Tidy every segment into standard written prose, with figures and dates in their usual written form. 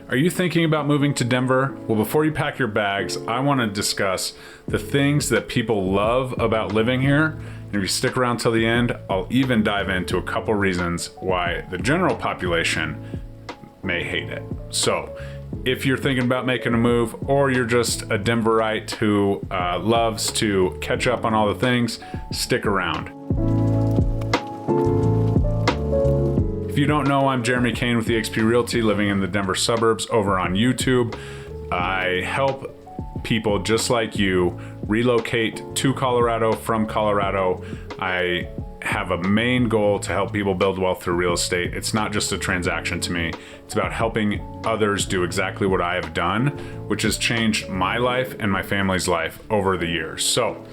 Are you thinking about moving to Denver? Well, before you pack your bags, I want to discuss the things that people love about living here. And if you stick around till the end, I'll even dive into a couple reasons why the general population may hate it. So if you're thinking about making a move, or you're just a Denverite who loves to catch up on all the things, stick around. If you don't know, I'm Jeremy Kane with eXp Realty, living in the Denver suburbs over on YouTube. I help people just like you relocate to Colorado from Colorado. I have a main goal to help people build wealth through real estate. It's not just a transaction to me. It's about helping others do exactly what I have done, which has changed my life and my family's life over the years. So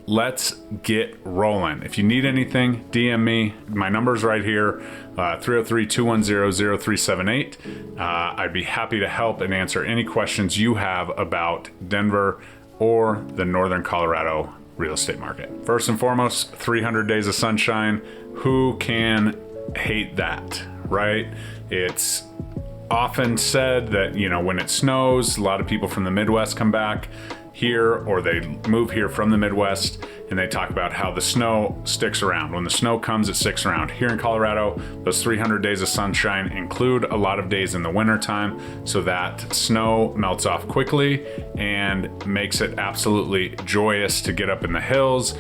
let's get rolling. If you need anything, DM me. My number's right here, 303-210-0378. I'd be happy to help and answer any questions you have about Denver or the Northern Colorado real estate market. First and foremost, 300 days of sunshine. Who can hate that, right? It's often said that, when it snows, a lot of people from the Midwest come back here, or they move here from the Midwest, and they talk about how the snow sticks around. When the snow comes, it sticks around. Here in Colorado, those 300 days of sunshine include a lot of days in the wintertime, so that snow melts off quickly and makes it absolutely joyous to get up in the hills.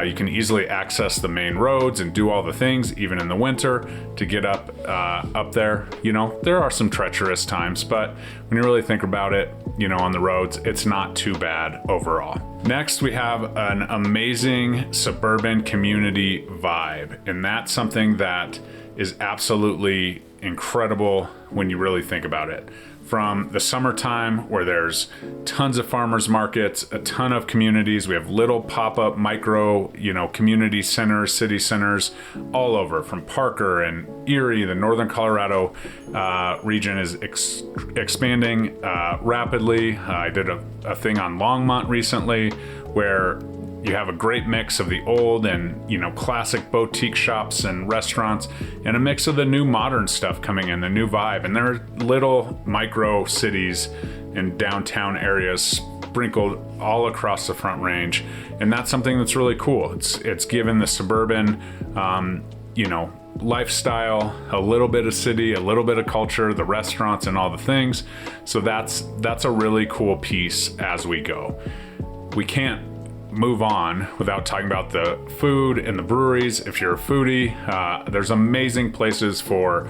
You can easily access the main roads and do all the things, even in the winter, to get up there. There are some treacherous times, but when you really think about it, on the roads, it's not too bad overall. Next, we have an amazing suburban community vibe, and that's something that is absolutely incredible when you really think about it. From the summertime, where there's tons of farmers markets, a ton of communities. We have little pop-up micro, community centers, city centers all over, from Parker and Erie. The Northern Colorado region is expanding rapidly. I did a thing on Longmont recently where you have a great mix of the old and, classic boutique shops and restaurants, and a mix of the new modern stuff coming in, the new vibe. And there are little micro cities and downtown areas sprinkled all across the Front Range. And that's something that's really cool. It's given the suburban, lifestyle, a little bit of city, a little bit of culture, the restaurants and all the things. So that's a really cool piece as we go. We can't move on without talking about the food and the breweries. If you're a foodie, there's amazing places for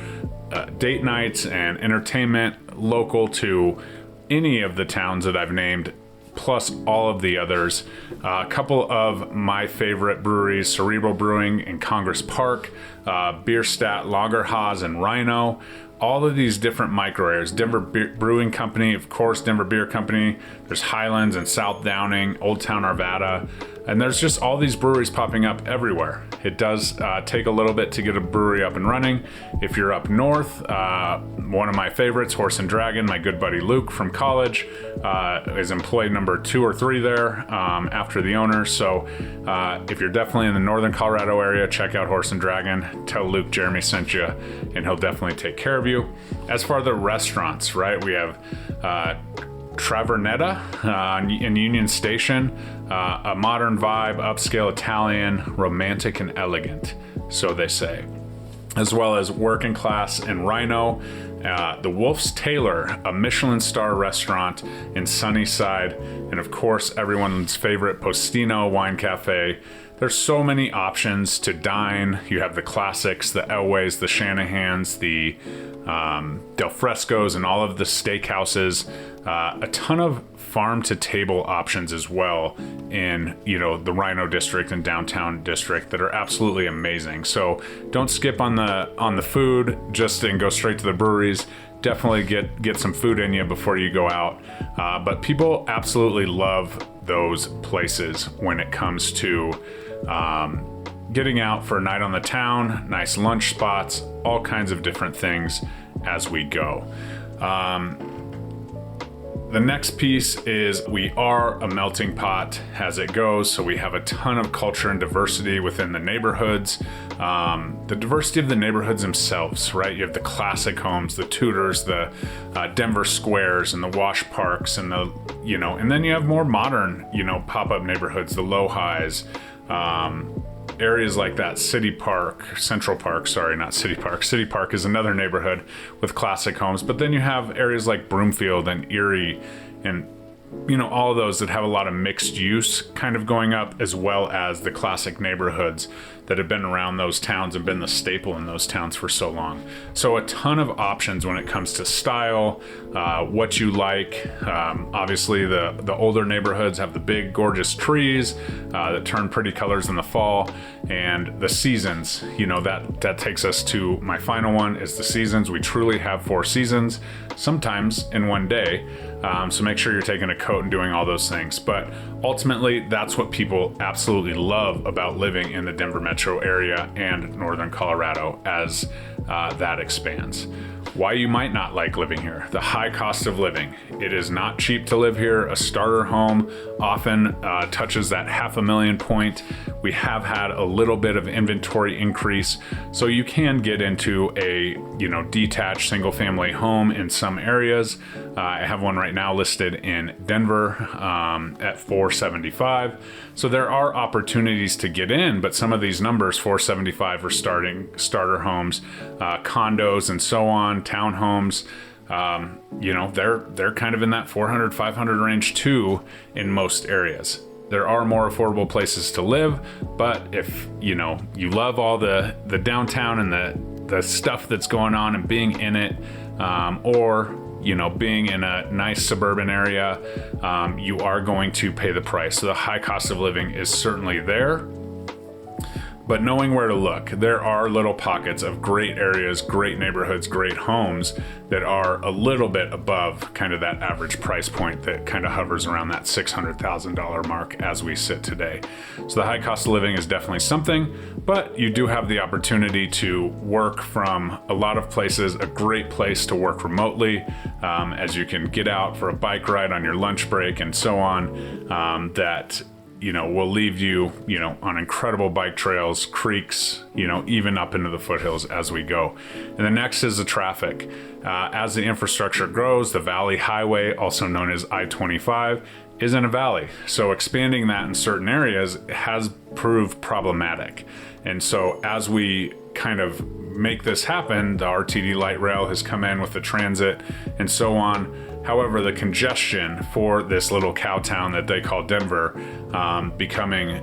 date nights and entertainment local to any of the towns that I've named, plus all of the others. A couple of my favorite breweries: Cerebral Brewing in Congress Park, Bierstadt, Lagerhaus, and Rhino. All of these different micro areas. Denver Brewing Company, of course, Denver Beer Company. There's Highlands and South Downing, Old Town Arvada. And there's just all these breweries popping up everywhere. It does take a little bit to get a brewery up and running. If you're up north, one of my favorites, Horse and Dragon, my good buddy Luke from college, is employee number 2 or 3 there after the owner. So if you're definitely in the Northern Colorado area, check out Horse and Dragon. Tell Luke Jeremy sent you, and he'll definitely take care of you. As far as the restaurants, right, we have Travernetta in Union Station, a modern vibe, upscale Italian, romantic and elegant, so they say. As well as Working Class in Rhino, the Wolf's Tailor, a Michelin star restaurant in Sunnyside, and of course everyone's favorite Postino Wine Cafe. There's so many options to dine. You have the classics, the Elways, the Shanahans, the Del Frescos, and all of the steakhouses. A ton of farm-to-table options as well in, the Rhino district and downtown district that are absolutely amazing. So don't skip on the food and go straight to the breweries. Definitely get some food in you before you go out. But people absolutely love those places when it comes to getting out for a night on the town, nice lunch spots, all kinds of different things as we go. The next piece is we are a melting pot as it goes. So we have a ton of culture and diversity within the neighborhoods. The diversity of the neighborhoods themselves, right? You have the classic homes, the Tudors, the Denver Squares, and the Wash Parks, and and then you have more modern, pop-up neighborhoods, the low highs, areas like that. Central Park. City Park is another neighborhood with classic homes, but then you have areas like Broomfield and Erie and all of those that have a lot of mixed use kind of going up, as well as the classic neighborhoods that have been around those towns and been the staple in those towns for so long. So a ton of options when it comes to style, what you like. Obviously the older neighborhoods have the big gorgeous trees that turn pretty colors in the fall, and the seasons, that takes us to my final one, is the seasons. We truly have 4 seasons, sometimes in one day. So make sure you're taking a coat and doing all those things. But ultimately, that's what people absolutely love about living in the Denver metro area and northern Colorado as that expands. Why you might not like living here: the high cost of living. It is not cheap to live here. A starter home often touches that $500,000 point. We have had a little bit of inventory increase, so you can get into a detached single family home in some areas. I have one right now listed in Denver at $475. So there are opportunities to get in, but some of these numbers, $475 for starter homes, condos and so on, townhomes, they're kind of in that $400, $500 range too in most areas. There are more affordable places to live, but if you love all the downtown and the stuff that's going on and being in it, or being in a nice suburban area, you are going to pay the price. So the high cost of living is certainly there, but knowing where to look. There are little pockets of great areas, great neighborhoods, great homes that are a little bit above kind of that average price point that kind of hovers around that $600,000 mark as we sit today. So the high cost of living is definitely something, but you do have the opportunity to work from a lot of places. A great place to work remotely, as you can get out for a bike ride on your lunch break and so on, that will leave you, on incredible bike trails, creeks, even up into the foothills as we go. And the next is the traffic. As the infrastructure grows, the Valley Highway, also known as I-25, is in a valley. So expanding that in certain areas has proved problematic. And so as we kind of make this happen, the RTD light rail has come in with the transit and so on. However, the congestion for this little cow town that they call Denver, becoming,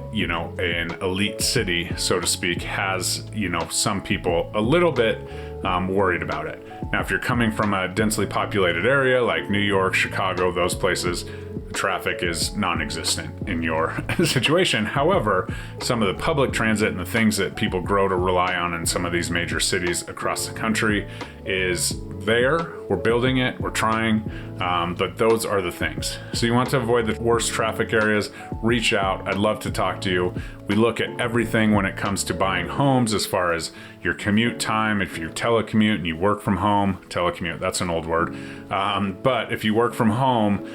an elite city, so to speak, has, some people a little bit worried about it. Now, if you're coming from a densely populated area like New York, Chicago, those places, the traffic is non-existent in your situation. However, some of the public transit and the things that people grow to rely on in some of these major cities across the country is there. We're building it, we're trying, but those are the things. So you want to avoid the worst traffic areas, reach out. I'd love to talk to you. We look at everything when it comes to buying homes, as far as your commute time. If you telecommute and you work from home, telecommute, that's an old word. But if you work from home,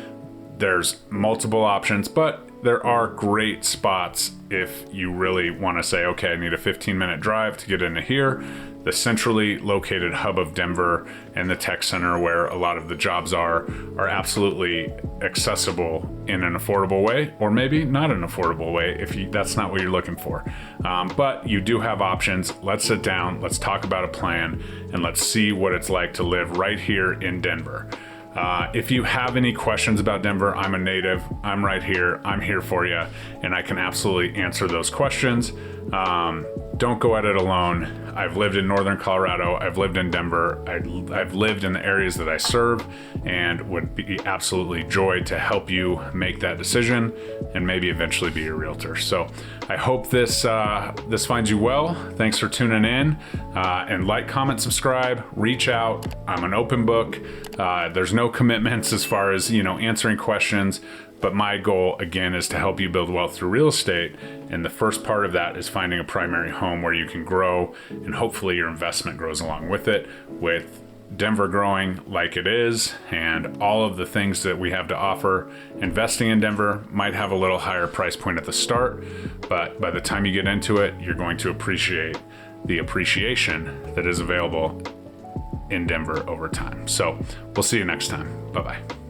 there's multiple options, but there are great spots if you really want to say, okay, I need a 15-minute drive to get into here. The centrally located hub of Denver and the tech center where a lot of the jobs are absolutely accessible in an affordable way, or maybe not an affordable way if that's not what you're looking for. But you do have options. Let's sit down, let's talk about a plan, and let's see what it's like to live right here in Denver. If you have any questions about Denver, I'm a native, I'm right here, I'm here for you, and I can absolutely answer those questions. Don't go at it alone. I've lived in northern Colorado, I've lived in Denver, I've lived in the areas that I serve, and would be absolutely joy to help you make that decision and maybe eventually be a realtor. So I hope this finds you well. Thanks for tuning in, and like, comment, subscribe, reach out. I'm an open book. There's no commitments as far as answering questions, but my goal again is to help you build wealth through real estate, and the first part of that is finding a primary home where you can grow, and hopefully your investment grows along with it, with Denver growing like it is and all of the things that we have to offer, investing in Denver might have a little higher price point at the start, but by the time you get into it, you're going to appreciate the appreciation that is available in Denver over time. So we'll see you next time. Bye-bye.